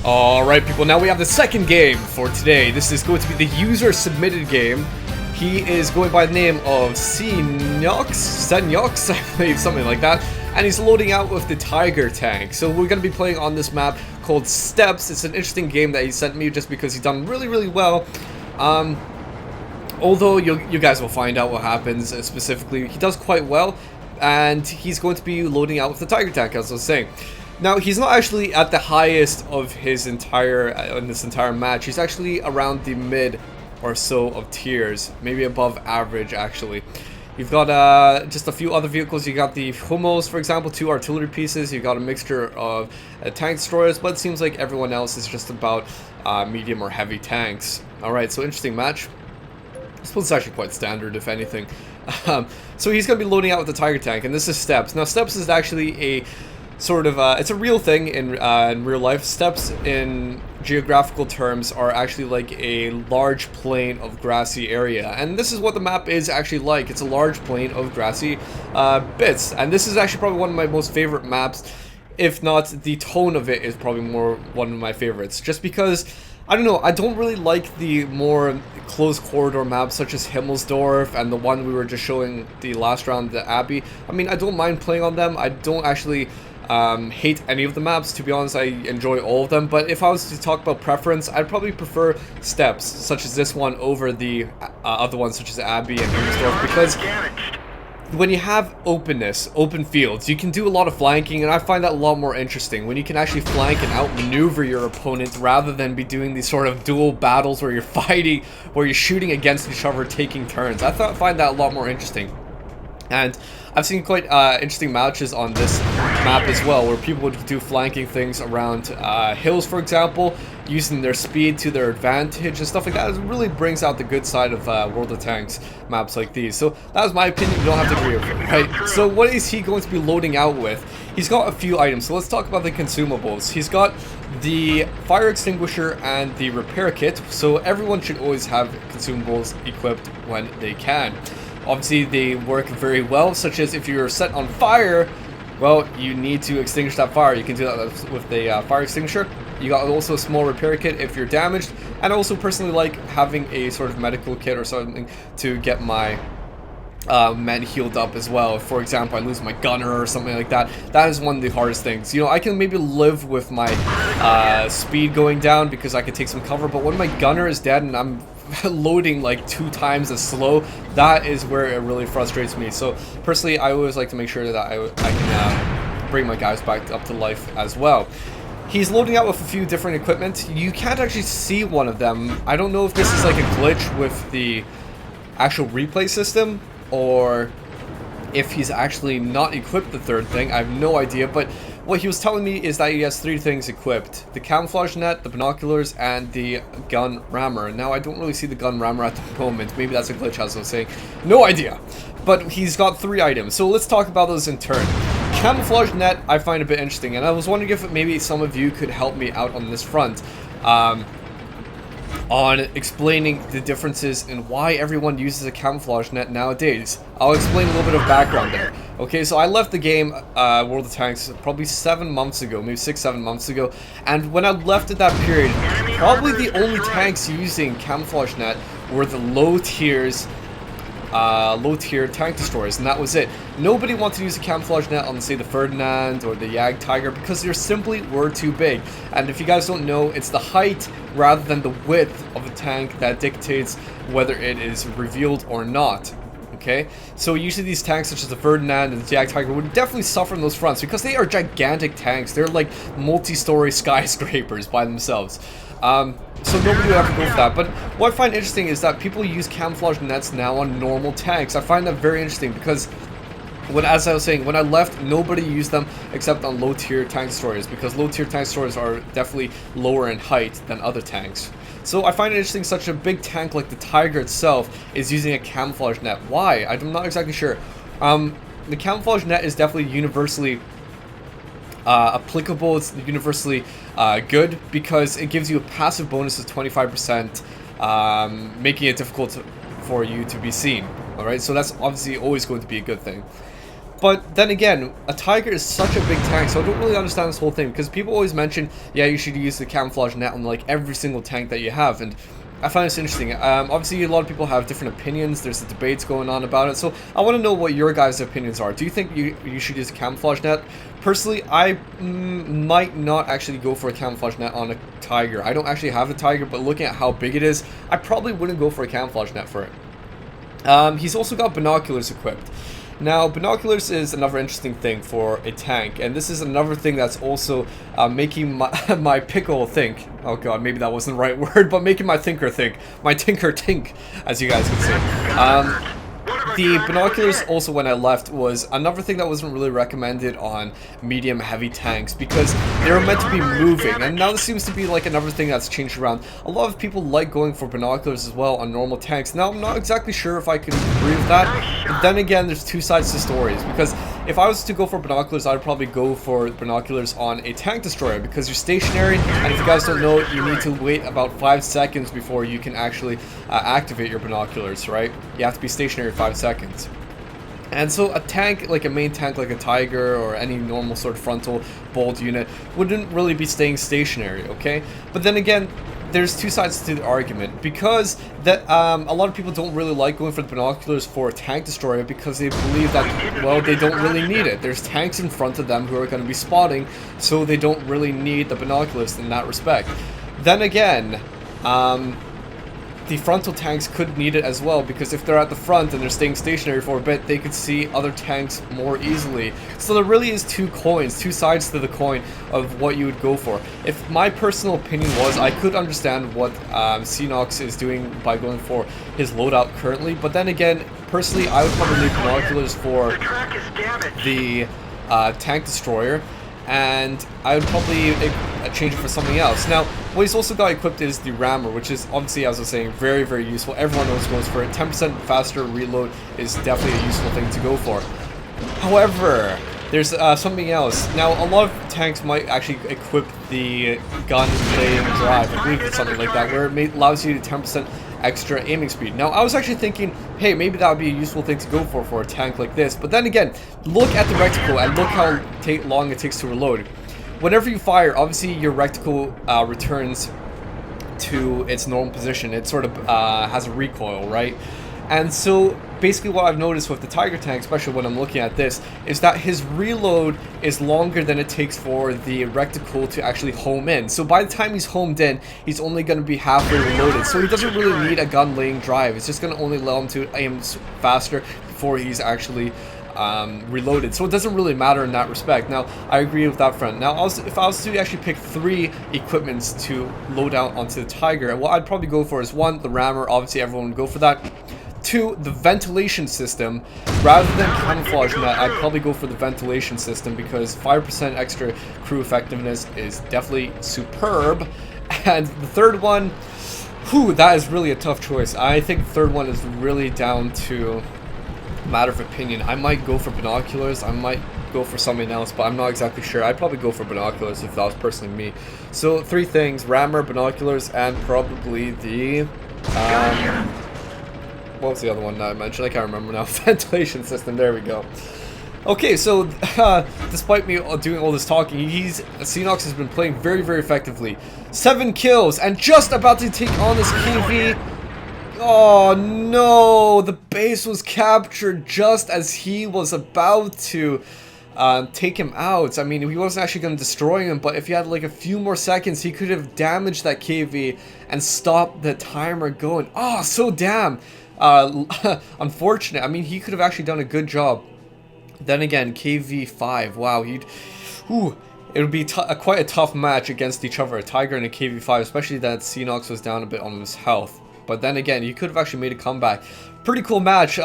Alright people, now we have the second game for today. This is going to be the user submitted game. He is going by the name of Senyox, I believe, something like that. And he's loading out with the Tiger tank. So we're going to be playing on this map called Steps. It's an interesting game that he sent me just because he's done really well. Although you guys will find out what happens specifically. He does quite well. And he's going to be loading out with the Tiger tank, as I was saying. Now, he's not actually at the highest of his in this entire match. He's actually around the mid or so of tiers, maybe above average actually. You've got just a few other vehicles. You got the Hummels, for example, 2 artillery pieces. You got a mixture of tank destroyers, but it seems like everyone else is just about medium or heavy tanks. Alright, so interesting match. I suppose it's actually quite standard, if anything. So he's going to be loading out with the Tiger tank, and this is Steps. Now, Steps is actually a sort of, it's a real thing in real life. Steps in geographical terms are actually like a large plain of grassy area, and this is what the map is actually like. It's a large plain of grassy bits, and this is actually probably one of my most favorite maps. If not, the tone of it is probably one of my favorites, just because I don't know, I don't really like the more closed corridor maps such as Himmelsdorf and the one we were just showing the last round, the Abbey. I mean, I don't mind playing on them. I don't actually hate any of the maps, to be honest. I enjoy all of them, but if I was to talk about preference, I'd probably prefer Steps such as this one over the other ones such as Abbey and Himmelsdorf, because when you have openness, open fields, you can do a lot of flanking, and I find that a lot more interesting when you can actually flank and outmaneuver your opponent rather than be doing these sort of dual battles where you're fighting, where you're shooting against each other, taking turns. I find that a lot more interesting. And I've seen quite interesting matches on this map as well, where people would do flanking things around hills, for example, using their speed to their advantage and stuff like that. It really brings out the good side of World of Tanks maps like these. So that was my opinion. You don't have to agree with it, right? So what is he going to be loading out with? He's got a few items. So let's talk about the consumables. He's got the fire extinguisher and the repair kit. So everyone should always have consumables equipped when they can. Obviously, they work very well, such as if you're set on fire, well, you need to extinguish that fire. You can do that with the fire extinguisher. You got also a small repair kit if you're damaged, and I also personally like having a sort of medical kit or something to get my men healed up as well. If, for example, I lose my gunner or something like that, that is one of the hardest things. You know, I can maybe live with my speed going down because I can take some cover, but when my gunner is dead and I'm loading like 2 times as slow, that is where it really frustrates me. So personally, I always like to make sure that I can bring my guys back up to life as well. He's loading out with a few different equipment. You can't actually see one of them. I don't know if this is like a glitch with the actual replay system, or if he's actually not equipped the third thing. I have no idea, but what he was telling me is that he has 3 things equipped: the camouflage net, the binoculars, and the gun rammer. Now, I don't really see the gun rammer at the moment. Maybe that's a glitch, as I was saying. No idea. But he's got 3 items, so let's talk about those in turn. Camouflage net, I find a bit interesting, and I was wondering if maybe some of you could help me out on this front. On explaining the differences in why everyone uses a camouflage net nowadays. I'll explain a little bit of background there. Okay, so I left the game, World of Tanks, probably 7 months ago, maybe 6-7 months ago, and when I left at that period, probably the only tanks using camouflage net were the low tier tank destroyers, and that was it. Nobody wanted to use a camouflage net on, say, the Ferdinand or the Jag Tiger because they simply were too big. And if you guys don't know, it's the height rather than the width of the tank that dictates whether it is revealed or not. Okay, so usually these tanks such as the Ferdinand and the Jag Tiger would definitely suffer on those fronts because they are gigantic tanks. They're like multi-story skyscrapers by themselves. So nobody would have to go for that. But what I find interesting is that people use camouflage nets now on normal tanks. I find that very interesting because as I was saying, when I left, nobody used them except on low-tier tank destroyers, because low-tier tank destroyers are definitely lower in height than other tanks. So I find it interesting such a big tank like the Tiger itself is using a camouflage net. Why? I'm not exactly sure. The camouflage net is definitely universally applicable. It's universally good because it gives you a passive bonus of 25%, making it difficult for you to be seen. Alright, so that's obviously always going to be a good thing. But then again, a Tiger is such a big tank, so I don't really understand this whole thing, because people always mention, yeah, you should use the camouflage net on like every single tank that you have, and I find this interesting. Obviously, a lot of people have different opinions. There's the debates going on about it, so I want to know what your guys' opinions are. Do you think you should use a camouflage net? Personally, I might not actually go for a camouflage net on a Tiger. I don't actually have a Tiger, but looking at how big it is, I probably wouldn't go for a camouflage net for it. He's also got binoculars equipped. Now, binoculars is another interesting thing for a tank, and this is another thing that's also making my pickle think. Oh god, maybe that wasn't the right word, but making my thinker think. My tinker tink, as you guys can say. The binoculars also, when I left, was another thing that wasn't really recommended on medium heavy tanks, because they were meant to be moving, and now this seems to be like another thing that's changed around. A lot of people like going for binoculars as well on normal tanks. Now, I'm not exactly sure if I can agree with that, but then again, there's two sides to stories, because if I was to go for binoculars, I'd probably go for binoculars on a tank destroyer, because you're stationary, and if you guys don't know, you need to wait about 5 seconds before you can actually activate your binoculars, right? You have to be stationary 5 seconds. And so a tank, like a main tank like a Tiger or any normal sort of frontal bolt unit, wouldn't really be staying stationary, okay? But then again, there's two sides to the argument, because that a lot of people don't really like going for the binoculars for a tank destroyer, because they believe that, well, they don't really need it. There's tanks in front of them who are going to be spotting, so they don't really need the binoculars in that respect. Then again, the frontal tanks could need it as well, because if they're at the front and they're staying stationary for a bit, they could see other tanks more easily. So there really is two sides to the coin of what you would go for. If my personal opinion was, I could understand what KrebsCOHO is doing by going for his loadout currently, but then again, personally, I would probably need binoculars for the tank destroyer, and I would probably change it for something else. Now, what he's also got equipped is the rammer, which is obviously, as I was saying, very, very useful. Everyone knows goes for it. 10% faster reload is definitely a useful thing to go for. However, there's something else. Now, a lot of tanks might actually equip the gun laying drive. I believe it's something like that, where it allows you to 10% extra aiming speed. Now, I was actually thinking, hey, maybe that would be a useful thing to go for a tank like this. But then again, look at the reticle and look how long it takes to reload. Whenever you fire, obviously your reticle returns to its normal position. It sort of has a recoil, right? And so basically what I've noticed with the Tiger tank, especially when I'm looking at this, is that his reload is longer than it takes for the reticle to actually home in. So by the time he's homed in, he's only going to be halfway reloaded. So he doesn't really need a gun laying drive. It's just going to only allow him to aim faster before he's actually reloaded. So it doesn't really matter in that respect. Now, I agree with that front. Now, if I was to actually pick 3 equipments to load out onto the Tiger, what I'd probably go for is 1, the rammer. Obviously, everyone would go for that. 2, the ventilation system. Rather than camouflage net, I'd probably go for the ventilation system, because 5% extra crew effectiveness is definitely superb. And the third one, whew, that is really a tough choice. I think the third one is really down to a matter of opinion. I might go for binoculars, I might go for something else, but I'm not exactly sure. I'd probably go for binoculars if that was personally me. So 3 things: rammer, binoculars, and probably the what was the other one that I mentioned? I can't remember now. Ventilation system, there we go. Okay, so despite me doing all this talking, KrebsCOHO has been playing very, very effectively. 7 kills, and just about to take on this KV. Oh no, the base was captured just as he was about to take him out. I mean, he wasn't actually going to destroy him, but if he had like a few more seconds, he could have damaged that KV and stopped the timer going. Oh, so damn unfortunate. I mean, he could have actually done a good job. Then again, KV5, wow, it would be quite a tough match against each other, a Tiger and a KV5, especially that KrebsCOHO was down a bit on his health. But then again, he could have actually made a comeback. Pretty cool match.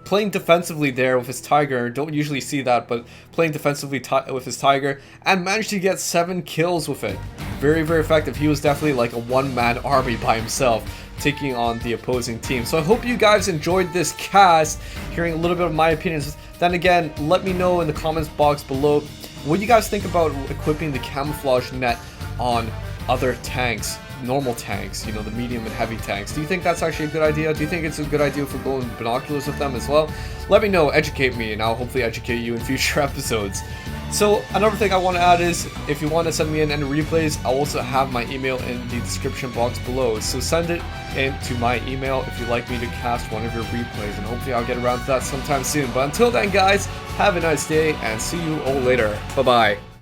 Playing defensively there with his Tiger, don't usually see that, but playing defensively with his Tiger, and managed to get 7 kills with it. Very, very effective. He was definitely like a one-man army by himself, taking on the opposing team. So I hope you guys enjoyed this cast, hearing a little bit of my opinions. Then again, let me know in the comments box below what you guys think about equipping the camouflage net on other tanks, normal tanks, you know, the medium and heavy tanks. Do you think that's actually a good idea? Do you think it's a good idea for going binoculars with them as well? Let me know, educate me, and I'll hopefully educate you in future episodes. So another thing I want to add is, if you want to send me in any replays, I'll also have my email in the description box below. So send it in to my email if you'd like me to cast one of your replays, and hopefully I'll get around to that sometime soon. But until then, guys, have a nice day, and see you all later. Bye-bye.